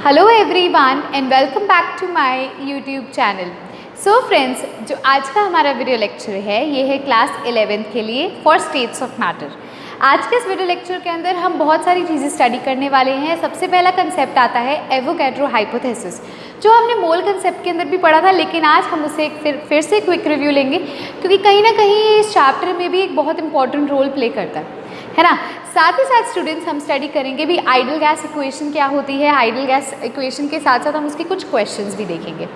Hello everyone and welcome back to my YouTube channel. So friends, जो आज का हमारा वीडियो लेक्चर है ये है क्लास 11th के लिए फॉर स्टेट्स ऑफ मैटर। आज के इस वीडियो लेक्चर के अंदर हम बहुत सारी चीज़ें स्टडी करने वाले हैं। सबसे पहला कंसेप्ट आता है एवोगैड्रो हाइपोथेसिस, जो हमने मोल कंसेप्ट के अंदर भी पढ़ा था, लेकिन आज हम उसे फिर से क्विक रिव्यू लेंगे क्योंकि कहीं ना कहीं इस चैप्टर में भी एक बहुत इंपॉर्टेंट रोल प्ले करता है ना। साथ ही साथ स्टूडेंट्स हम स्टडी करेंगे भी आइडल गैस इक्वेशन क्या होती है। आइडल गैस इक्वेशन के साथ साथ हम उसके कुछ क्वेश्चंस भी देखेंगे।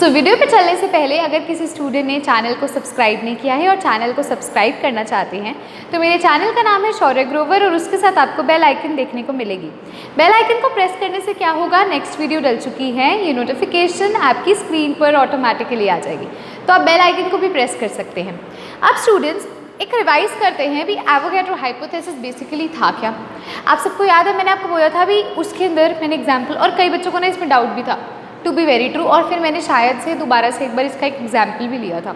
सो वीडियो पे चलने से पहले अगर किसी स्टूडेंट ने चैनल को सब्सक्राइब नहीं किया है और चैनल को सब्सक्राइब करना चाहते हैं तो मेरे चैनल का नाम है शौर्य ग्रोवर और उसके साथ आपको बेल आइकन देखने को मिलेगी। बेल आइकन को प्रेस करने से क्या होगा, नेक्स्ट वीडियो डल चुकी है ये नोटिफिकेशन आपकी स्क्रीन पर ऑटोमेटिकली आ जाएगी, तो आप बेल आइकन को भी प्रेस कर सकते हैं। अब स्टूडेंट्स एक रिवाइज करते हैं भी एवोगैड्रो हाइपोथेसिस बेसिकली था क्या। आप सबको याद है मैंने आपको बोला था भी उसके अंदर मैंने एग्जाम्पल, और कई बच्चों को ना इसमें डाउट भी था टू बी वेरी ट्रू, और फिर मैंने शायद से दोबारा से एक बार इसका एक एग्जाम्पल भी लिया था।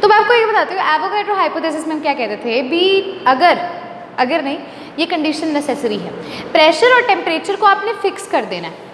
तो मैं आपको ये बताती हूँ एवोगैड्रो हाइपोथेसिस में हम क्या कहते थे भी, अगर नहीं ये कंडीशन नेसेसरी है, प्रेशर और टेम्परेचर को आपने फिक्स कर देना है।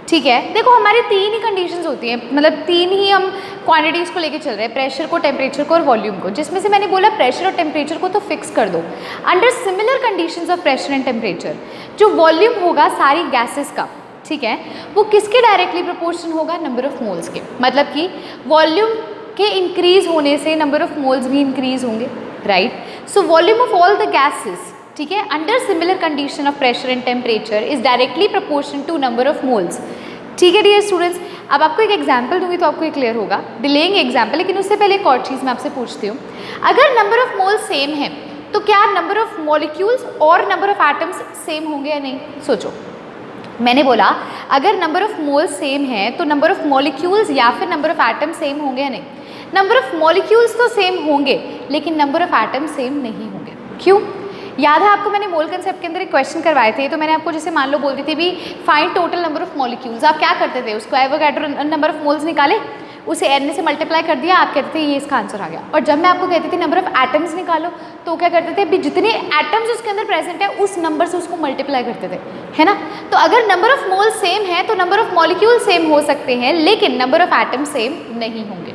ठीक है, देखो हमारी तीन ही कंडीशंस होती हैं, मतलब तीन ही हम क्वांटिटीज़ को लेके चल रहे हैं, प्रेशर को, टेम्परेचर को और वॉल्यूम को, जिसमें से मैंने बोला प्रेशर और टेम्परेचर को तो फिक्स कर दो। Under similar conditions of pressure and temperature जो वॉल्यूम होगा सारी गैसेस का, ठीक है, वो किसके डायरेक्टली प्रोपोर्शन होगा, नंबर ऑफ मोल्स के। मतलब कि वॉल्यूम के इंक्रीज होने से नंबर ऑफ मोल्स भी इंक्रीज होंगे, right. So volume of all the gases, ठीक है, under similar condition of pressure and temperature is directly proportion to number of moles. ठीक है डियर स्टूडेंट्स, अब आपको एक एग्जांपल दूंगी तो आपको ये क्लियर होगा। डिलेइंग एग्जांपल, लेकिन उससे पहले एक और चीज़ मैं आपसे पूछती हूँ, अगर नंबर ऑफ मोल्स सेम है तो क्या नंबर ऑफ मॉलिक्यूल्स और नंबर ऑफ एटम्स सेम होंगे या नहीं। सोचो, मैंने बोला अगर नंबर ऑफ मोल्स सेम है तो नंबर ऑफ मॉलिक्यूल्स या फिर नंबर ऑफ एटम्स सेम होंगे या नहीं। नंबर ऑफ मॉलिक्यूल्स तो सेम होंगे लेकिन नंबर ऑफ एटम्स सेम नहीं होंगे। क्यों? याद है आपको मैंने मोल कंसेप्ट के अंदर एक क्वेश्चन करवाए थे, तो मैंने आपको जैसे मान लो बोलती थी भी find total number of molecules. आप क्या करते थे, उसको एवोगैड्रो नंबर ऑफ मोल्स निकाले, उसे n से मल्टीप्लाई कर दिया, आप कहते थे ये इसका आंसर आ गया। और जब मैं आपको कहती थी नंबर ऑफ एटम्स निकालो तो क्या करते थे भी, जितने एटम्स उसके अंदर प्रेजेंट है उस नंबर से उसको मल्टीप्लाई करते थे, है ना। तो अगर नंबर ऑफ मोल सेम है तो नंबर ऑफ मॉलिक्यूल सेम हो सकते हैं लेकिन नंबर ऑफ एटम्स सेम नहीं होंगे।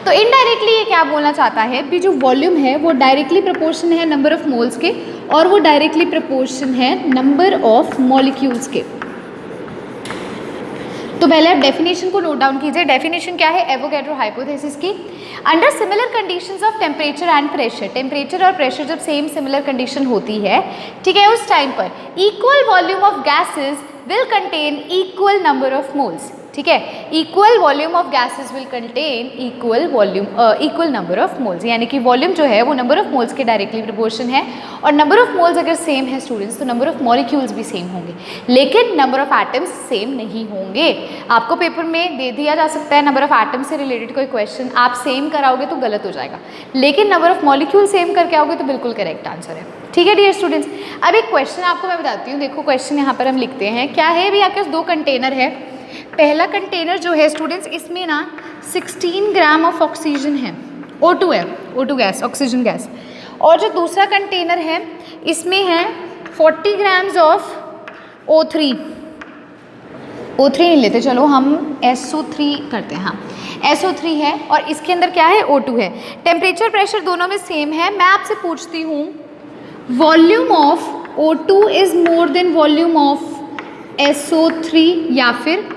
तो इनडायरेक्टली ये क्या बोलना चाहता है भी, जो वॉल्यूम है वो डायरेक्टली प्रोपोर्शन है नंबर ऑफ मोल्स के और वो डायरेक्टली प्रोपोर्शन है नंबर ऑफ मॉलिक्यूल्स के। तो पहले आप डेफिनेशन को नोट डाउन कीजिए। डेफिनेशन क्या है एवोगैड्रो हाइपोथेसिस की, under similar conditions of temperature and pressure, temperature और प्रेशर जब सेम सिमिलर कंडीशन होती है, ठीक है, उस टाइम पर equal volume of gases will contain equal number of moles. ठीक है, equal volume of gases will contain equal number of moles, यानी कि वॉल्यूम जो है वो नंबर ऑफ मोल्स के डायरेक्टली प्रोपोर्शन है। और नंबर ऑफ मोल्स अगर सेम है स्टूडेंट्स तो नंबर ऑफ मॉलिक्यूल्स भी सेम होंगे लेकिन नंबर ऑफ एटम्स सेम नहीं होंगे। आपको पेपर में दे दिया जा सकता है नंबर ऑफ एटम्स से रिलेटेड कोई क्वेश्चन, आप सेम कराओगे तो गलत हो जाएगा, लेकिन नंबर ऑफ मॉलिक्यूल सेम करके आओगे तो बिल्कुल करेक्ट आंसर है। ठीक है डियर स्टूडेंट्स, अब एक क्वेश्चन आपको मैं बताती हूँ। देखो क्वेश्चन यहाँ पर हम लिखते हैं, क्या है भी आपके पास दो कंटेनर है। पहला कंटेनर जो है स्टूडेंट्स इसमें ना 16 ग्राम ऑफ ऑक्सीजन है, O2 है, O2 गैस, ऑक्सीजन गैस। और जो दूसरा कंटेनर है इसमें है 40 ग्राम्स ऑफ O3 नहीं लेते, चलो हम SO3 करते हैं। हाँ, SO3 है और इसके अंदर क्या है, O2 है। टेम्परेचर प्रेशर दोनों में सेम है। मैं आपसे पूछती हूँ volume of O2 is more than volume of SO3 या फिर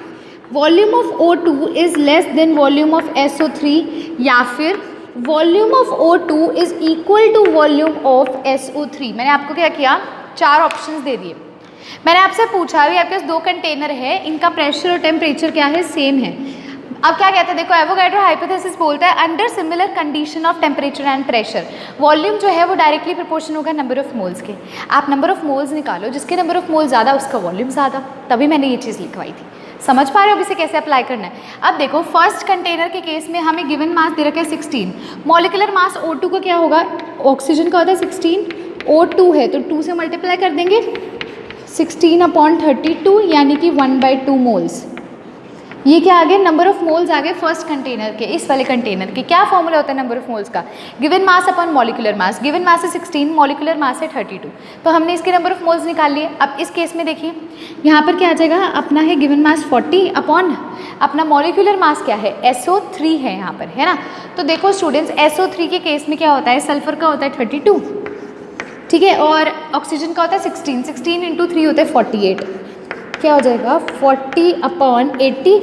volume of O2 is less than volume of SO3 या फिर volume of O2 is equal to volume of SO3। मैंने आपको क्या किया, चार ऑप्शंस दे दिए। मैंने आपसे पूछा भी आपके पास दो कंटेनर है, इनका प्रेशर और टेम्परेचर क्या है, सेम है। अब क्या कहते हैं, देखो एवोगैड्रो हाइपोथेसिस बोलता है under similar condition of temperature and pressure volume जो है वो डायरेक्टली प्रोपोर्शन होगा नंबर ऑफ मोल्स के। आप नंबर ऑफ मोल्स निकालो, जिसके नंबर ऑफ मोल्स ज़्यादा उसका वॉल्यूम ज़्यादा, तभी मैंने ये चीज़ लिखवाई थी। समझ पा रहे हो अब इसे कैसे अप्लाई करना है। अब देखो फर्स्ट कंटेनर के केस में हमें गिवन मास दे रखा है 16, मॉलिक्यूलर मास O2 का क्या होगा, ऑक्सीजन का होता है 16, O2 है तो 2 से मल्टीप्लाई कर देंगे 16/32 यानी कि 1/2 मोल्स। ये क्या आ गया, नंबर ऑफ मोल्स आ गए फर्स्ट कंटेनर के, इस वाले कंटेनर के। क्या फॉर्मूला होता है नंबर ऑफ मोल्स का, गिवन मास अपॉन मॉलिक्यूलर मास। गिवन मास है 16, मॉलिक्यूलर मास है 32, तो हमने इसके नंबर ऑफ मोल्स निकाल लिए। अब इस केस में देखिए यहाँ पर क्या आ जाएगा, अपना है गिवन मास 40 अपॉन अपना मॉलिक्यूलर मास क्या है, SO3 है यहाँ पर, है ना। तो देखो स्टूडेंट्स, SO3 के केस में क्या होता है, सल्फर का होता है 32, ठीक है, और ऑक्सीजन का होता है 16, 16 इंटू 3 होता है 48, क्या हो जाएगा 40 अपॉन 80,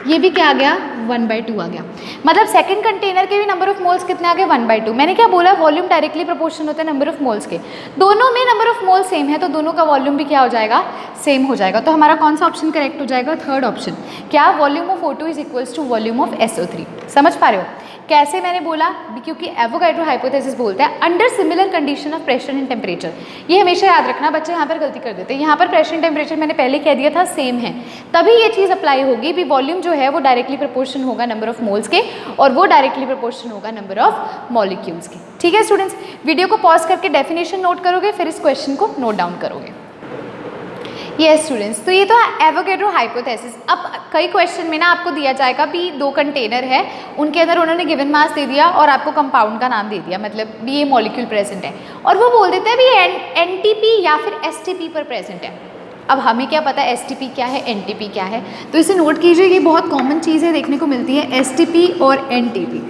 ये भी क्या आ गया 1/2 आ गया। मतलब सेकंड कंटेनर के भी नंबर ऑफ मोल्स कितने आ गए 1/2। मैंने क्या बोला, वॉल्यूम डायरेक्टली प्रोपोर्शनल होता है नंबर ऑफ मोल्स के, दोनों में नंबर ऑफ मोल्स सेम है तो दोनों का वॉल्यूम भी क्या हो जाएगा, सेम हो जाएगा। तो हमारा कौन सा ऑप्शन करेक्ट हो जाएगा, थर्ड ऑप्शन। क्या, volume of O2 is equals to volume of SO3। समझ पा रहे हो कैसे मैंने बोला, क्योंकि एवोगैड्रो हाइपोथेसिस बोलते हैं under similar condition of pressure and temperature. ये हमेशा याद रखना, बच्चे यहाँ पर गलती कर देते हैं। यहाँ पर प्रेशर एंड टेम्परेचर मैंने पहले कह दिया था सेम है, तभी ये चीज़ अप्लाई होगी भी। वॉल्यूम जो है वो डायरेक्टली प्रोपोर्शन होगा नंबर ऑफ मोल्स के, और वो डायरेक्टली प्रोपोर्शन होगा नंबर ऑफ मॉलिक्यूल्स के। ठीक है स्टूडेंट्स, वीडियो को पॉज करके डेफिनेशन नोट करोगे, फिर इस क्वेश्चन को नोट डाउन करोगे। यस स्टूडेंट्स, तो ये तो एवोगैड्रो हाइपोथेसिस। अब कई क्वेश्चन में ना आपको दिया जाएगा भी 2 कंटेनर है, उनके अंदर उन्होंने गिवन मास दे दिया और आपको कंपाउंड का नाम दे दिया, मतलब भी ये मॉलिक्यूल प्रेजेंट है, और वो बोल देते हैं भी NTP या फिर STP पर प्रेजेंट है। अब हमें क्या पता है STP क्या है, NTP क्या है, तो इसे नोट कीजिए, ये बहुत कॉमन चीज़ है, देखने को मिलती है STP और NTP।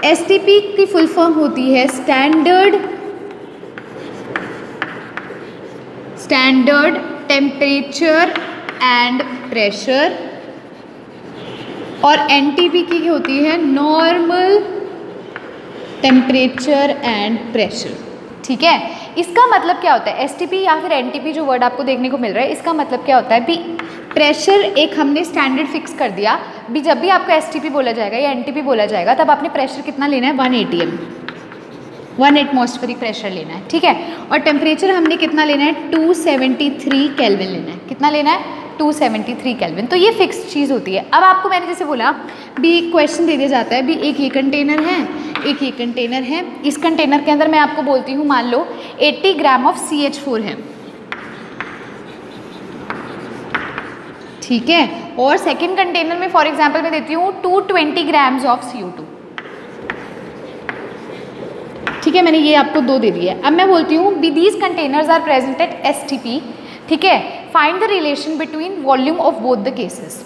STP की फुल फॉर्म होती है स्टैंडर्ड टेम्परेचर एंड प्रेशर, और NTP की होती है नॉर्मल टेम्परेचर एंड प्रेशर। ठीक है, इसका मतलब क्या होता है, STP या फिर NTP जो वर्ड आपको देखने को मिल रहा है, इसका मतलब क्या होता है भी प्रेशर एक हमने स्टैंडर्ड फिक्स कर दिया भी, जब भी आपको STP बोला जाएगा या NTP बोला जाएगा तब आपने प्रेशर कितना लेना है 1 atm, 1 एटमॉस्फेरिक प्रेशर लेना है। ठीक है, और टेम्परेचर हमने कितना लेना है 273 केल्विन लेना है। कितना लेना है 273 केल्विन। तो ये फिक्स चीज़ होती है। अब आपको मैंने जैसे बोला भी क्वेश्चन दे दिया जाता है भी एक ये कंटेनर है, एक ये कंटेनर है, इस कंटेनर के अंदर मैं आपको बोलती हूँ मान लो 80 ग्राम ऑफ CH4 है, ठीक है, और सेकेंड कंटेनर में फॉर एग्जाम्पल मैं देती हूँ 220 ग्राम्स ऑफ CO2। ठीक है, मैंने ये आपको 2 दे दिया है। अब मैं बोलती हूँ B these containers are present at STP। ठीक है, find the relation between volume of both the cases.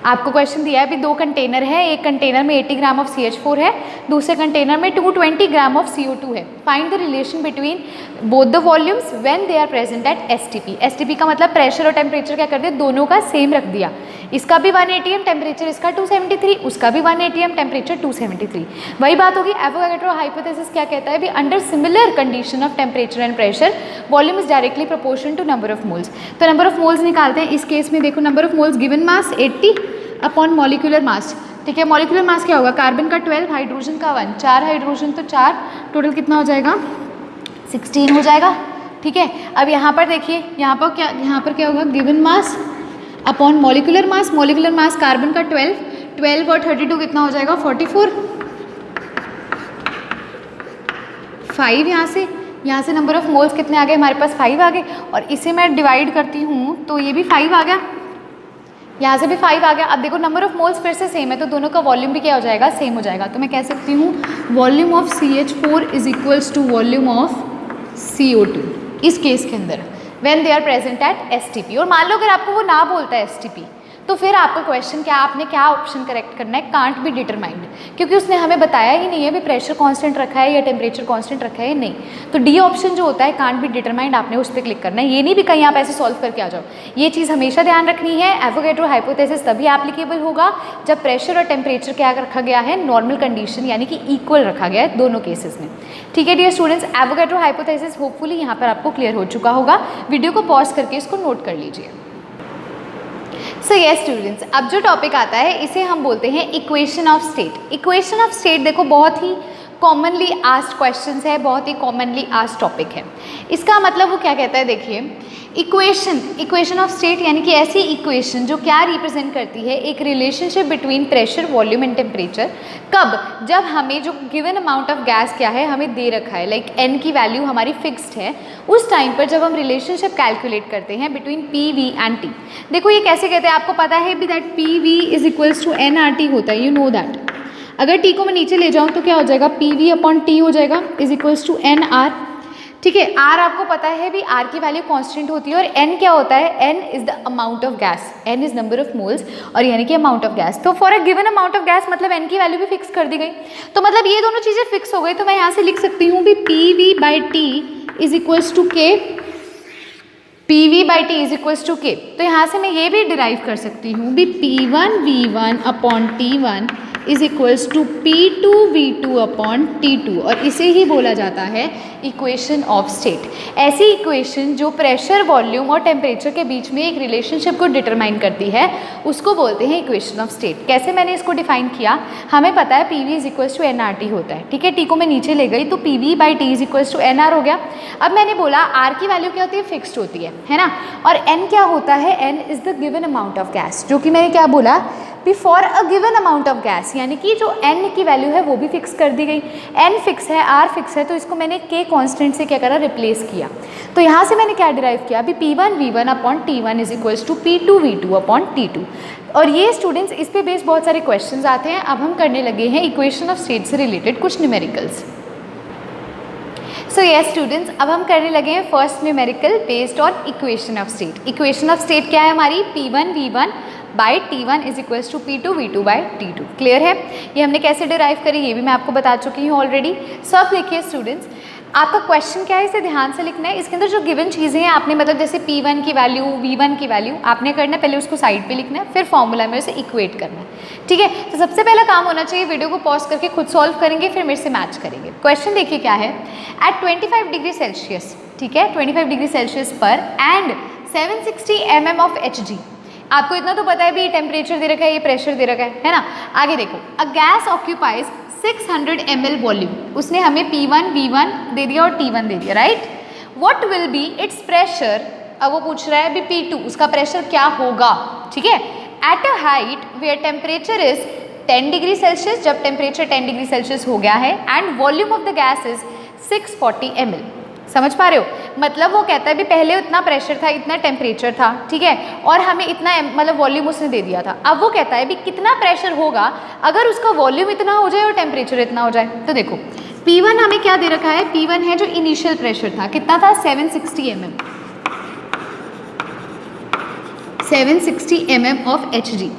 आपको क्वेश्चन दिया है भी 2 कंटेनर है, एक कंटेनर में 80 ग्राम ऑफ CH4 है, दूसरे कंटेनर में 220 ग्राम ऑफ CO2 है। Find the relation between both the volumes when they are present at STP। STP का मतलब प्रेशर और टेम्परेचर क्या कर दिया, दोनों का सेम रख दिया। इसका भी 1 atm टेम्परेचर, इसका 273, उसका भी 1 atm टेम्परेचर 273। वही बात होगी। एवोगैड्रो हाइपोथेसिस क्या कहता है भी under similar condition of temperature and pressure volume is directly proportion to number of moles. तो नंबर ऑफ मोल्स निकालते हैं। इस केस में देखो number of moles given mass 80 upon molecular mass. ठीक है, मॉलिक्यूलर मास क्या होगा, कार्बन का 12, हाइड्रोजन का 1, 4 हाइड्रोजन तो 4, टोटल कितना हो जाएगा 16 हो जाएगा। ठीक है, अब यहाँ पर देखिए यहाँ पर क्या होगा, गिवन मास अपॉन मॉलिक्यूलर मास। मॉलिक्यूलर मास कार्बन का 12 और 32 कितना हो जाएगा 44, 5 यहाँ से नंबर ऑफ मोल्स कितने आ गए हमारे पास 5 आ गए, और इसे मैं डिवाइड करती हूँ तो ये भी 5 आ गया, यहाँ से भी 5 आ गया। अब देखो नंबर ऑफ मोल्स फिर से सेम है तो दोनों का वॉल्यूम भी क्या हो जाएगा, सेम हो जाएगा। तो मैं कह सकती हूँ volume of CH4 is equals to volume of CO2 इस केस के अंदर when they are present at STP। और मान लो अगर आपको वो ना बोलता है STP, तो फिर आपका क्वेश्चन क्या, आपने क्या ऑप्शन करेक्ट करना है, कांट बी डिटरमाइंड, क्योंकि उसने हमें बताया ही नहीं है भी प्रेशर कांस्टेंट रखा है या टेम्परेचर कांस्टेंट रखा है या नहीं। तो डी ऑप्शन जो होता है कांट बी डिटरमाइंड, आपने उस पर क्लिक करना है। ये नहीं भी कहीं आप ऐसे सॉल्व करके आ जाओ, ये चीज़ हमेशा ध्यान रखनी है। एवोगैड्रो हाइपोथेसिस तभी एप्लीकेबल होगा जब प्रेशर और टेम्परेचर क्या रखा गया है, नॉर्मल कंडीशन यानी कि इक्वल रखा गया है दोनों केसेस में। ठीक है dear students, Avogadro hypothesis hopefully यहाँ पर आपको क्लियर हो चुका होगा। वीडियो को पॉज करके इसको नोट कर लीजिए। सो यस स्टूडेंट्स, अब जो टॉपिक आता है इसे हम बोलते हैं equation of state. Equation of state देखो बहुत ही कॉमनली आस्क्ड क्वेश्चंस है, बहुत ही कॉमनली आस्क्ड टॉपिक है। इसका मतलब वो क्या कहता है, देखिए इक्वेशन ऑफ स्टेट यानी कि ऐसी इक्वेशन जो क्या रिप्रेजेंट करती है, एक relationship between pressure, volume and temperature. कब? जब हमें जो गिवन अमाउंट ऑफ गैस क्या है हमें दे रखा है, लाइक n की वैल्यू हमारी फिक्स्ड है, उस टाइम पर जब हम रिलेशनशिप कैलकुलेट करते हैं between P V and T. देखो ये कैसे कहते हैं, आपको पता है भी that P V is equals to N R T होता है, यू नो दैट। अगर टी को मैं नीचे ले जाऊँ तो क्या हो जाएगा, पी वी अपॉन टी हो जाएगा is equals to N R. ठीक है, आर आपको पता है भी आर की वैल्यू कांस्टेंट होती है, और एन क्या होता है, N is the amount of gas, N is number of moles और यानी कि अमाउंट ऑफ गैस। तो for a given amount of gas मतलब एन की वैल्यू भी फिक्स कर दी गई। तो मतलब ये दोनों चीज़ें फिक्स हो गई, तो मैं यहाँ से लिख सकती हूँ भी P V by T is equals to K, P V by T is equals to K. तो यहाँ से मैं ये भी डिराइव कर सकती हूँ भी P one V one upon T one is equals to P two V two upon T two, और इसे ही बोला जाता है इक्वेशन ऑफ स्टेट। ऐसी इक्वेशन जो प्रेशर, वॉल्यूम और टेम्परेचर के बीच में एक रिलेशनशिप को डिटरमाइन करती है, उसको बोलते हैं इक्वेशन ऑफ स्टेट। कैसे मैंने इसको डिफाइन किया, हमें पता है P V is equals to N R T होता है। ठीक है, टी को मैं नीचे ले गई तो P V by T is equals to N R हो गया। अब मैंने बोला आर की वैल्यू क्या होती है, फिक्स्ड होती है ना, और एन क्या होता है, N is the given amount of gas, जो कि मैंने क्या बोला before a given amount of gas, यानी कि जो n की वैल्यू है वो भी फिक्स कर दी गई। n फिक्स है, r फिक्स है, तो इसको मैंने k कांस्टेंट से क्या करा, रिप्लेस किया। तो यहाँ से मैंने क्या डिराइव किया, अभी p1 v1 upon t1 is equals to p2 v2 upon t2। और ये स्टूडेंट्स इस पे बेस्ड बहुत सारे क्वेश्चंस आते हैं। अब हम करने लगे हैं इक्वेशन ऑफ स्टेट से रिलेटेड कुछ न्यूमेरिकल्स। सो यस स्टूडेंट्स, अब हम करने लगे हैं first numerical based on equation of state. Equation of state क्या है हमारी, p1 v1 by T1 is equals to P2 V2 by T2। Clear है, ये हमने कैसे डिराइव करी ये भी मैं आपको बता चुकी हूँ ऑलरेडी। सो अब देखिए स्टूडेंट्स, आपका क्वेश्चन क्या है इसे ध्यान से लिखना है। इसके अंदर जो गिवन चीज़ें हैं आपने मतलब जैसे P1 की वैल्यू, V1 की वैल्यू आपने करना है, पहले उसको साइड पे लिखना है, फिर फॉर्मूला में उसे इक्वेट करना है। ठीक है, तो सबसे पहला काम होना चाहिए, वीडियो को पॉज करके खुद सॉल्व करेंगे, फिर मेरे से मैच करेंगे। क्वेश्चन देखिए क्या है, एट 25 डिग्री सेल्सियस, ठीक है 25 डिग्री सेल्सियस पर एंड 760 mm ऑफ Hg। आपको इतना तो पता है भी ये टेम्परेचर दे रखा है, ये प्रेशर दे रखा है ना। आगे देखो, a gas occupies 600 ml volume, उसने हमें P1 V1 दे दिया और T1 दे दिया, right. What will be it's pressure, अब वो पूछ रहा है भी P2 उसका प्रेशर क्या होगा। ठीक है, at a height where temperature is 10 degree Celsius, जब टेम्परेचर 10 डिग्री सेल्सियस हो गया है, and volume of the gas is 640 ml। समझ पा रहे हो, मतलब वो कहता है भी पहले इतना प्रेशर था, इतना टेम्परेचर था, ठीक है, और हमें इतना मतलब वॉल्यूम उसने दे दिया था। अब वो कहता है भी कितना प्रेशर होगा अगर उसका वॉल्यूम इतना हो जाए और टेम्परेचर इतना हो जाए। तो देखो P1 हमें क्या दे रखा है, P1 है जो इनिशियल प्रेशर था, कितना था 760 mm, 760 mm of Hg।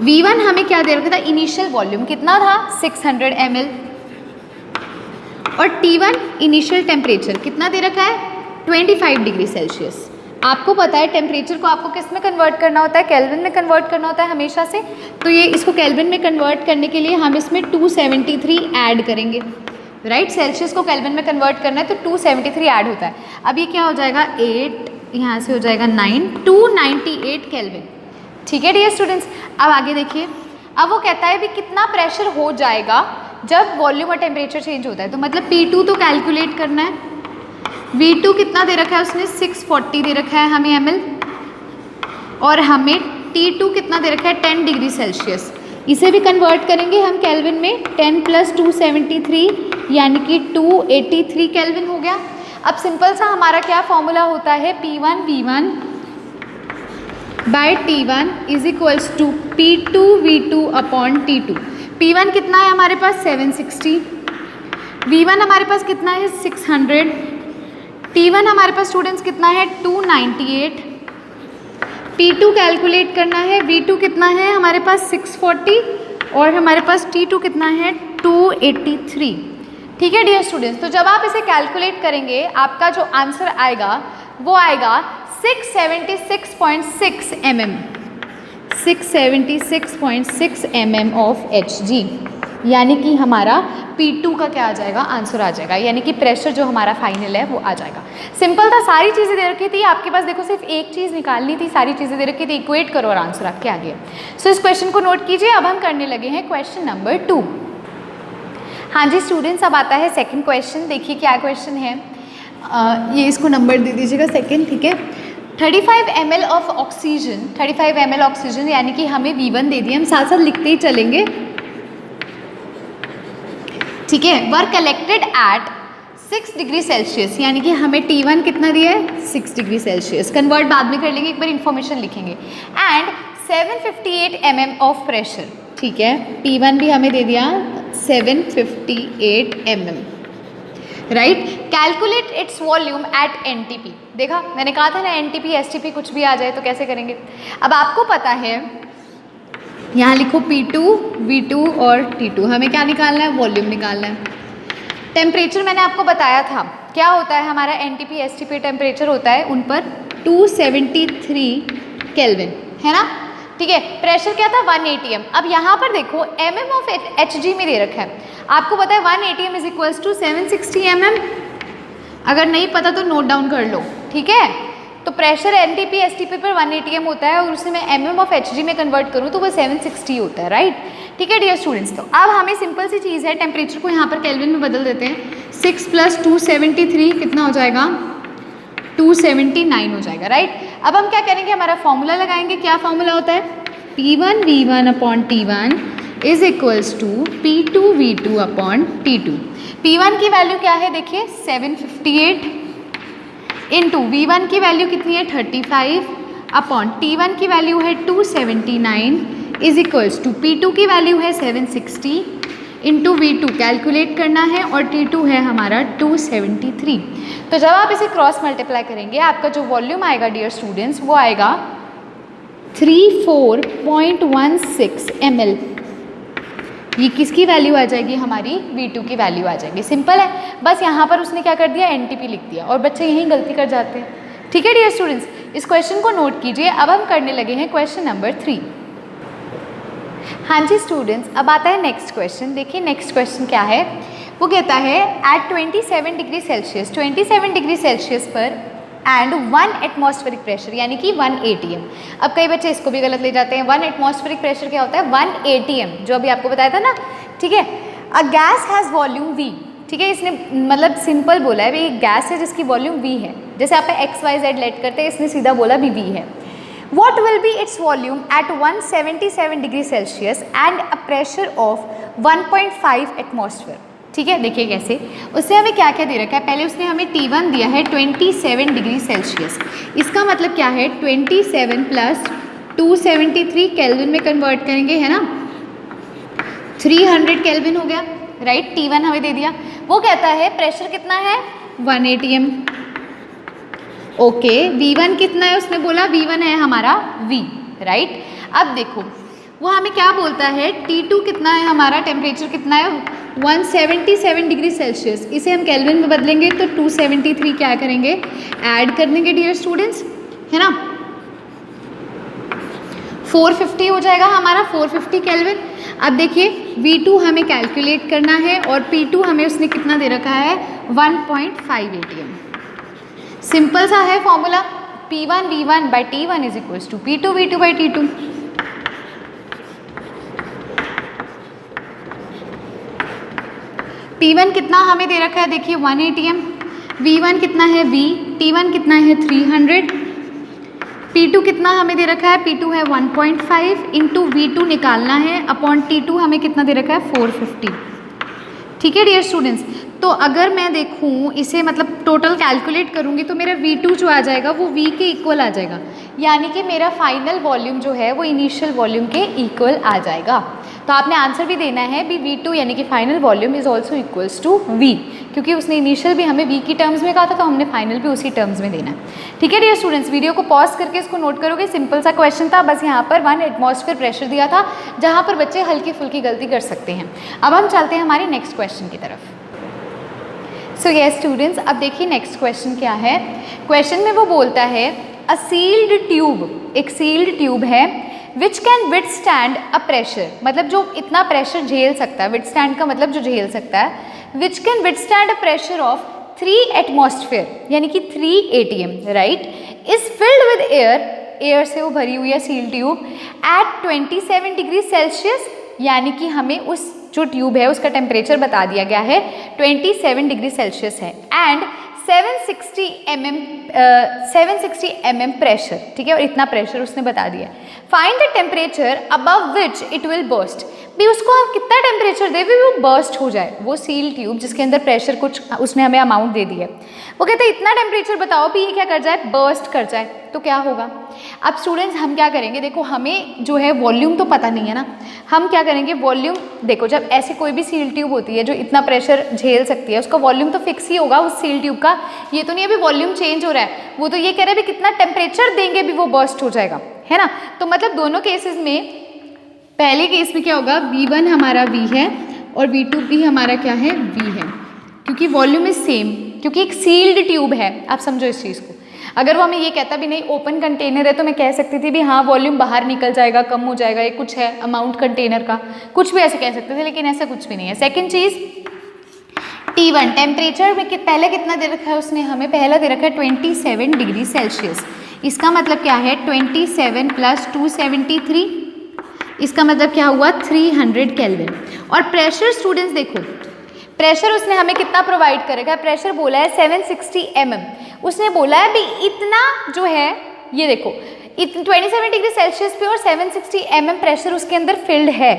V1 हमें क्या दे रखा था, इनिशियल वॉल्यूम कितना था 600 ml, और T1 इनिशियल टेम्परेचर कितना दे रखा है 25 डिग्री सेल्सियस। आपको पता है टेम्परेचर को आपको किस में कन्वर्ट करना होता है, केल्विन में कन्वर्ट करना होता है हमेशा से। तो ये इसको केल्विन में कन्वर्ट करने के लिए हम इसमें 273 ऐड करेंगे, राइट। सेल्सियस को केल्विन में कन्वर्ट करना है तो 273 ऐड होता है। अब ये क्या हो जाएगा 8, यहाँ से हो जाएगा 9, 298 केल्विन। ठीक है डियर स्टूडेंट्स, अब आगे देखिए, अब वो कहता है भी कितना प्रेशर हो जाएगा जब वॉल्यूम और टेम्परेचर चेंज होता है। तो मतलब P2 तो कैलकुलेट करना है, V2 कितना दे रखा है उसने 640 दे रखा है हमें ml, और हमें T2 कितना दे रखा है 10 डिग्री सेल्सियस। इसे भी कन्वर्ट करेंगे हम केल्विन में, 10 + 273 यानी कि 283 केल्विन हो गया। अब सिंपल सा हमारा क्या फॉर्मूला होता है, P1 V1 by T1 is equals to P2 V2 upon T2। P1 कितना है हमारे पास 760, V1 हमारे पास कितना है 600, T1 हमारे पास स्टूडेंट्स कितना है 298, P2 कैलकुलेट करना है, V2 कितना है हमारे पास 640, और हमारे पास T2 कितना है 283। ठीक है डियर स्टूडेंट्स, तो जब आप इसे कैलकुलेट करेंगे आपका जो आंसर आएगा वो आएगा 676.6 mm, 676.6 mm ऑफ Hg, यानी कि हमारा P2 का क्या आ जाएगा, आंसर आ जाएगा, यानी कि प्रेशर जो हमारा फाइनल है वो आ जाएगा। सिंपल था, सारी चीज़ें दे रखी थी आपके पास, देखो सिर्फ एक चीज़ निकालनी थी, सारी चीज़ें दे रखी थी, इक्वेट करो और आंसर आपके आ गया। सो इस क्वेश्चन को नोट कीजिए। अब हम करने लगे हैं क्वेश्चन नंबर 2। हाँ जी स्टूडेंट्स, अब आता है सेकंड क्वेश्चन। देखिए क्या क्वेश्चन है, ये इसको नंबर दे दीजिएगा सेकंड, ठीक है। 35 ml of oxygen, 35 ml oxygen यानी कि हमें V1 दे दिया, हम साथ साथ लिखते ही चलेंगे, ठीक है। वर कलेक्टेड एट 6 डिग्री सेल्सियस, यानी कि हमें T1 कितना दिया है 6 डिग्री सेल्सियस, कन्वर्ट बाद में कर लेंगे, एक बार इन्फॉर्मेशन लिखेंगे। एंड 758 mm ऑफ प्रेशर, ठीक है। T1 भी हमें दे दिया 758 mm, right. Calculate its volume at NTP। देखा, मैंने कहा था ना NTP STP कुछ भी आ जाए तो कैसे करेंगे। अब आपको पता है, यहाँ लिखो P2 V2 और T2, हमें क्या निकालना है, वॉल्यूम निकालना है। टेम्परेचर मैंने आपको बताया था क्या होता है, हमारा NTP STP टेम्परेचर होता है उन पर 273 केल्विन, है ना, ठीक है। प्रेशर क्या था 1 atm। अब यहाँ पर देखो mm ऑफ Hg में दे रखा है, आपको पता है 1 atm is equals to 760 mm, अगर नहीं पता तो नोट डाउन कर लो, ठीक है। तो प्रेशर NTP STP पर 1 atm होता है और उसे मैं mm ऑफ Hg में कन्वर्ट करूँ तो वो 760 होता है, राइट, ठीक है डियर स्टूडेंट्स। तो अब हमें सिंपल सी चीज़ है, टेम्परेचर को यहाँ पर केल्विन में बदल देते हैं। 6 + 273 कितना हो जाएगा, 279 हो जाएगा, राइट। अब हम क्या करेंगे, हमारा फॉर्मूला लगाएंगे। क्या फॉर्मूला होता है, P1 V1 upon T1 is equals to P2 V2 upon T2। P1 की वैल्यू क्या है, देखिए 758 इंटू V1 की वैल्यू कितनी है 35 अपॉन T1 की वैल्यू है 279 इज इक्वल्स टू P2 की वैल्यू है 760 इंटू V2 कैलकुलेट करना है और T2 है हमारा 273। तो जब आप इसे क्रॉस मल्टीप्लाई करेंगे आपका जो वॉल्यूम आएगा डियर स्टूडेंट्स वो आएगा 34.16 ml। ये किसकी वैल्यू आ जाएगी, हमारी V2 की वैल्यू आ जाएगी। सिंपल है, बस यहाँ पर उसने क्या कर दिया NTP लिख दिया और बच्चे यहीं गलती कर जाते हैं, ठीक है डियर स्टूडेंट्स। इस क्वेश्चन को नोट कीजिए। अब हम करने लगे हैं क्वेश्चन नंबर 3। हाँ जी स्टूडेंट्स, अब आता है नेक्स्ट क्वेश्चन। देखिए नेक्स्ट क्वेश्चन क्या है, वो कहता है at 27 degree Celsius, 27 degree Celsius पर एंड 1 एटमॉस्फेरिक प्रेशर यानी कि 1 atm। अब कई बच्चे इसको भी गलत ले जाते हैं। 1 एटमॉस्फेरिक प्रेशर क्या होता है, 1 atm, जो अभी आपको बताया था ना, ठीक है। A gas has volume V, ठीक है, इसने मतलब सिंपल बोला है, भाई गैस है जिसकी वॉल्यूम V है, जैसे आप XYZ लेट करते हैं, इसने सीधा बोला भी V है। What will be its volume at 177 degree Celsius and a pressure of 1.5 atmosphere, ठीक है। देखिए कैसे, उससे हमें क्या क्या दे रखा है, पहले उसने हमें T1 दिया है 27 डिग्री सेल्सियस, इसका मतलब क्या है 27 + 273 केल्विन में कन्वर्ट करेंगे, है ना, 300 केल्विन हो गया, राइट। T1 हमें दे दिया, वो कहता है प्रेशर कितना है 1 atm, ओके। V1 कितना है, उसने बोला V1 है हमारा V, राइट। अब देखो वो हमें क्या बोलता है, T2 कितना है हमारा, टेम्परेचर कितना है 177 डिग्री सेल्सियस, इसे हम केल्विन में बदलेंगे तो 273 क्या करेंगे, ऐड कर देंगे डियर स्टूडेंट्स, है ना, 450 हो जाएगा हमारा, 450 केल्विन। अब देखिए V2 हमें कैलकुलेट करना है और P2 हमें उसने कितना दे रखा है 1.5 atm। सिंपल सा है formula, P1 V1 by T1 is equals to P2 V2 by T2। P1 कितना हमें दे रखा है, देखिए 1 atm, V1 कितना है V, T1 कितना है 300, P2 कितना हमें दे रखा है, P2 है 1.5 इंटू V2 निकालना है अपॉन T2 हमें कितना दे रखा है 450, ठीक है डियर स्टूडेंट्स। तो अगर मैं देखूँ इसे मतलब टोटल कैलकुलेट करूँगी तो मेरा V2 जो आ जाएगा वो V के इक्वल आ जाएगा, यानी कि मेरा फाइनल वॉल्यूम जो है वो इनिशियल वॉल्यूम के इक्वल आ जाएगा। तो आपने आंसर भी देना है भी V2 यानी कि final volume is also equals to V, क्योंकि उसने इनिशियल भी हमें V की टर्म्स में कहा था तो हमने फाइनल भी उसी टर्म्स में देना है, ठीक है डियर स्टूडेंट्स। वीडियो को पॉज करके इसको नोट करोगे, सिंपल सा क्वेश्चन था, बस यहाँ पर 1 एटमॉस्फेयर प्रेशर दिया था जहाँ पर बच्चे हल्की फुल्की गलती कर सकते हैं। अब हम चलते हैं हमारे नेक्स्ट क्वेश्चन की तरफ। सो यस स्टूडेंट्स, अब देखिए नेक्स्ट क्वेश्चन क्या है। क्वेश्चन में वो बोलता है अ सील्ड ट्यूब, एक सील्ड ट्यूब है which can withstand a pressure, मतलब जो इतना प्रेशर झेल सकता है, विथस्टैंड का मतलब जो झेल सकता है, which can withstand a pressure of 3 atmosphere यानी कि 3 atm, right, is filled with air, air से वो भरी हुई है sealed tube at 27 degree Celsius यानी कि हमें उस जो ट्यूब है उसका टेम्परेचर बता दिया गया है 27 डिग्री सेल्सियस है एंड 760 mm प्रेशर, ठीक है, और इतना प्रेशर उसने बता दिया। Find the temperature above which it will burst, भी उसको हम कितना टेम्परेचर दे भी वो बर्स्ट हो जाए, वो सील ट्यूब जिसके अंदर प्रेशर कुछ उसने हमें अमाउंट दे दिया है, वो कहते हैं इतना टेम्परेचर बताओ भी ये क्या कर जाए, बर्स्ट कर जाए, तो क्या होगा। अब स्टूडेंट्स हम क्या करेंगे, देखो हमें जो है वॉल्यूम तो पता नहीं है ना, हम क्या करेंगे वॉल्यूम, देखो जब ऐसे कोई भी सील ट्यूब होती है जो इतना प्रेशर झेल सकती है उसका वॉल्यूम तो फिक्स ही होगा उस सील ट्यूब का, ये तो नहीं अभी वॉल्यूम चेंज हो रहा है, वो तो ये कह रहे हैं भी कितना टेम्परेचर देंगे भी वो बर्स्ट हो जाएगा, है ना। तो मतलब दोनों केसेस में, पहले केस में क्या होगा, V1 हमारा V है और V2 भी हमारा क्या है, V है, क्योंकि वॉल्यूम इज सेम, क्योंकि एक सील्ड ट्यूब है। आप समझो इस चीज़ को, अगर वो हमें ये कहता भी नहीं ओपन कंटेनर है तो मैं कह सकती थी भी हाँ वॉल्यूम बाहर निकल जाएगा, कम हो जाएगा, ये कुछ है अमाउंट कंटेनर का, कुछ भी ऐसे कह सकते थे, लेकिन ऐसा कुछ भी नहीं है। सेकेंड चीज़ T1 टेम्परेचर में पहले कितना दे रखा है उसने हमें, पहला दे रखा है 27 डिग्री सेल्सियस, इसका मतलब क्या है 27 + 273, इसका मतलब क्या हुआ 300 केल्विन। और प्रेशर स्टूडेंट्स देखो, प्रेशर उसने हमें कितना प्रोवाइड करेगा, प्रेशर बोला है 760 mm, उसने बोला है भी इतना जो है, ये देखो 27 डिग्री सेल्सियस पे और 760 mm प्रेशर उसके अंदर फिल्ड है,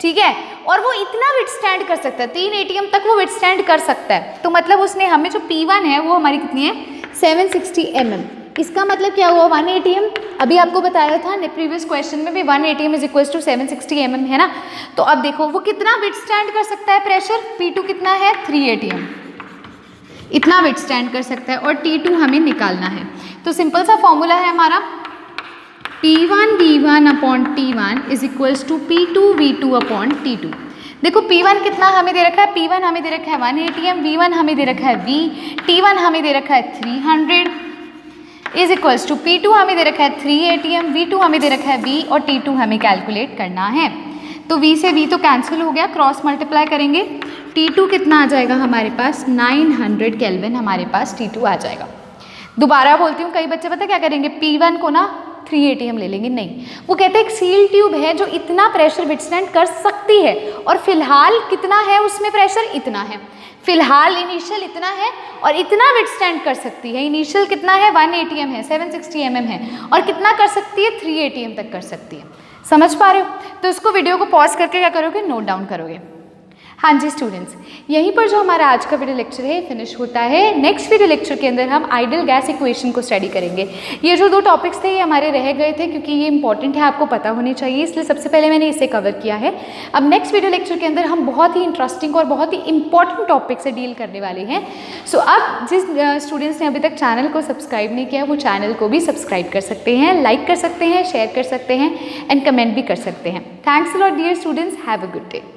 ठीक है, और वो इतना विथस्टैंड कर सकता है, 3 ATM तक वो विथस्टैंड कर सकता है। तो मतलब उसने हमें जो P1 है वो हमारी कितनी है 760 mm, इसका मतलब क्या हुआ 1 ATM, अभी आपको बताया था प्रीवियस क्वेश्चन में भी 1 ATM = 760 mm है ना। तो अब देखो वो कितना विथस्टैंड कर सकता है प्रेशर, P2 कितना है 3 ATM, इतना विथस्टैंड कर सकता है, और T2 हमें निकालना है। तो सिंपल सा फॉर्मूला है हमारा P1 V1/T1 = P2 V2/T2। देखो P1 कितना हमें दे रखा है, P1 हमें दे रखा है 1 ATM, V1 हमें दे रखा है V, T1 हमें दे रखा है 300 = P2 हमें दे रखा है 3 ATM, V2 हमें दे रखा है V और T2 हमें कैलकुलेट करना है। तो V से V तो कैंसिल हो गया, क्रॉस मल्टीप्लाई करेंगे, T2 कितना आ जाएगा हमारे पास 900 केल्विन हमारे पास T2 आ जाएगा। दोबारा बोलती हूँ, कई बच्चे पता क्या करेंगे, P1 को ना 3 ATM ले लेंगे, नहीं, वो कहते हैं एक सील ट्यूब है जो इतना प्रेशर विथस्टैंड कर सकती है, और फिलहाल कितना है उसमें प्रेशर, इतना है, फिलहाल इनिशियल इतना है और इतना विथस्टैंड कर सकती है, इनिशियल कितना है 1 ATM है, 760 mm है, और कितना कर सकती है 3 ATM तक कर सकती है। समझ पा रहे हो। तो इसको वीडियो को पॉज करके क्या करोगे, नोट डाउन करोगे। हाँ जी स्टूडेंट्स, यहीं पर जो हमारा आज का वीडियो लेक्चर है फिनिश होता है। नेक्स्ट वीडियो लेक्चर के अंदर हम आइडियल गैस इक्वेशन को स्टडी करेंगे। ये जो 2 टॉपिक्स थे ये हमारे रह गए थे क्योंकि ये इंपॉर्टेंट है, आपको पता होनी चाहिए, इसलिए सबसे पहले मैंने इसे कवर किया है। अब नेक्स्ट वीडियो लेक्चर के अंदर हम बहुत ही इंटरेस्टिंग और बहुत ही इंपॉर्टेंट टॉपिक से डील करने वाले हैं। सो अब जिस स्टूडेंट्स ने अभी तक चैनल को सब्सक्राइब नहीं किया वो चैनल को भी सब्सक्राइब कर सकते हैं, लाइक कर सकते हैं, शेयर कर सकते हैं एंड कमेंट भी कर सकते हैं। Thanks a lot dear students, have a good day.